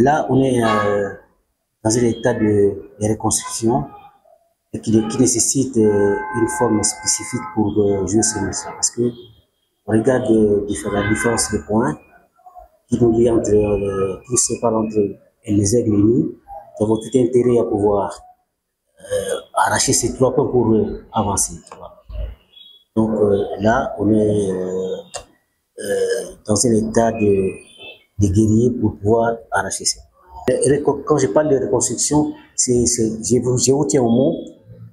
Là, on est dans un état de reconstruction et qui nécessite une forme spécifique pour jouer ce match-là. Parce que on regarde la différence de points qui nous lie qui nous sépare entre les aigles et nous. Nous avons tout intérêt à pouvoir arracher ces 3 points pour avancer. Donc là, on est dans un état de guerrier pour pouvoir arracher ça. Quand je parle de reconstruction, je vous tiens au mot.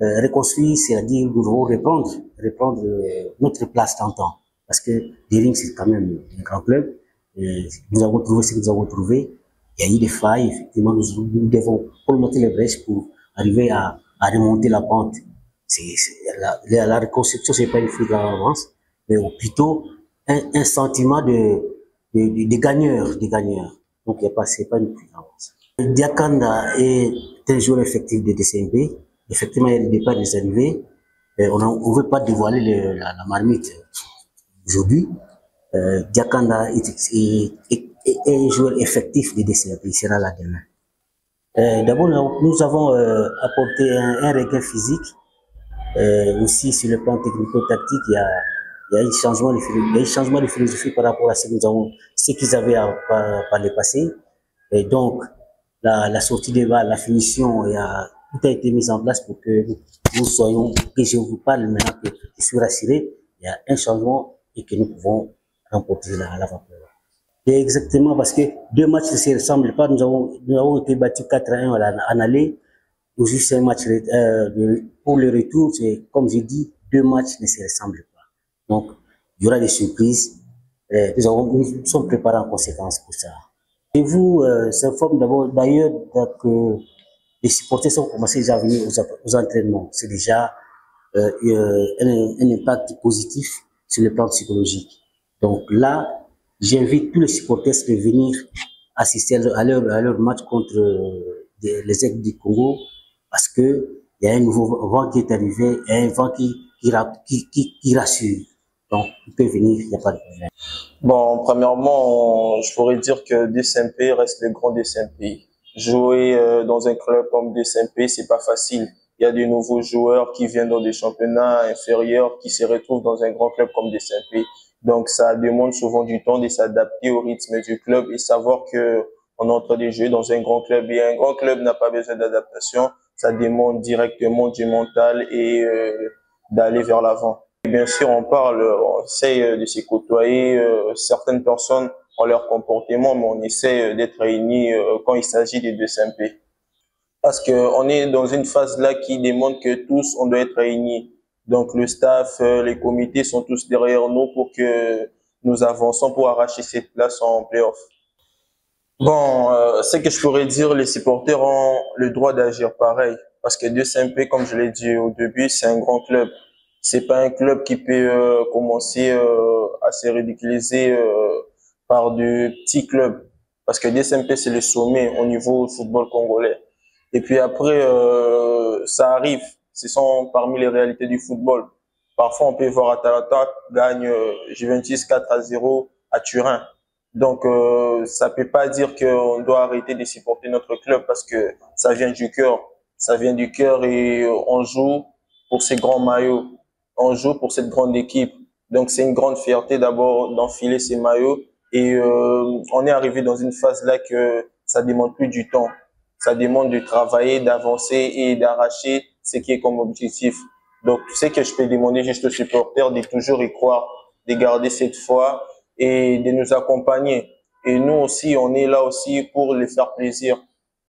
Reconstruire, c'est-à-dire nous devons reprendre notre place d'antan. Parce que Dering, c'est quand même un grand club. Nous avons trouvé ce que nous avons trouvé. Il y a eu des failles, effectivement, nous devons remonter les brèches pour arriver à remonter la pente. La reconstruction, c'est pas une fuite en avance, mais plutôt un sentiment de gagneur, Donc, c'est pas une fuite en avance. Diakanda est un joueur effectif de DCMP. Effectivement, il y a des départs, des arrivées. On ne veut pas dévoiler la marmite aujourd'hui. Diakanda est un joueur effectif de DCMP. Il sera là demain. D'abord, nous avons apporté un regain physique. Aussi, sur le plan technico-tactique, il y a un changement de philosophie par rapport à ce qu'ils avaient par le passé. Et donc, la sortie des balles, la finition, tout a été mis en place pour que que je vous parle maintenant, que je suis rassuré, il y a un changement et que nous pouvons remporter la vapeur. Et exactement, parce que 2 matchs ne se ressemblent pas. Nous avons été battus 4-1 en aller. Aujourd'hui, c'est un match pour le retour. C'est comme j'ai dit, 2 matchs ne se ressemblent pas. Donc, il y aura des surprises. Nous sommes préparés en conséquence pour ça. Et vous, s'informe d'ailleurs que les supporters ont commencé déjà à venir aux entraînements. C'est déjà un impact positif sur le plan psychologique. Donc là, j'invite tous les supporters de venir assister à leur match contre les Aigles du Congo, parce que il y a un nouveau vent qui est arrivé, et un vent qui rassure. Donc, ils peuvent venir, il n'y a pas de problème. Bon, premièrement, je pourrais dire que DCMP reste le grand DCMP. Jouer dans un club comme DCMP, c'est pas facile. Il y a des nouveaux joueurs qui viennent dans des championnats inférieurs, qui se retrouvent dans un grand club comme DCMP. Donc, ça demande souvent du temps de s'adapter au rythme du club et savoir que on est en train de jouer dans un grand club. Et un grand club n'a pas besoin d'adaptation. Ça demande directement du mental et d'aller vers l'avant. Bien sûr, on essaie de se côtoyer. Certaines personnes ont leur comportement, mais on essaie d'être réunis quand il s'agit des DCMP. Parce qu'on est dans une phase là qui demande que tous, on doit être réunis. Donc le staff, les comités sont tous derrière nous pour que nous avançons pour arracher cette place en play-off. Bon, ce que je pourrais dire, les supporters ont le droit d'agir pareil. Parce que DCMP, comme je l'ai dit au début, c'est un grand club. C'est pas un club qui peut commencer à se ridiculiser par de petits clubs. Parce que DCMP, c'est le sommet au niveau du football congolais. Et puis après, ça arrive. Ce sont parmi les réalités du football. Parfois, on peut voir Atalanta gagne Juventus 4-0 à Turin. Donc, ça peut pas dire qu'on doit arrêter de supporter notre club parce que ça vient du cœur. Ça vient du cœur et on joue pour ces grands maillots. On joue pour cette grande équipe. Donc, c'est une grande fierté d'abord d'enfiler ces maillots. Et on est arrivé dans une phase là que ça demande plus du temps. Ça demande de travailler, d'avancer et d'arracher ce qui est comme objectif. Donc, ce que je peux demander juste aux supporters de toujours y croire, de garder cette foi et de nous accompagner. Et nous aussi, on est là aussi pour les faire plaisir.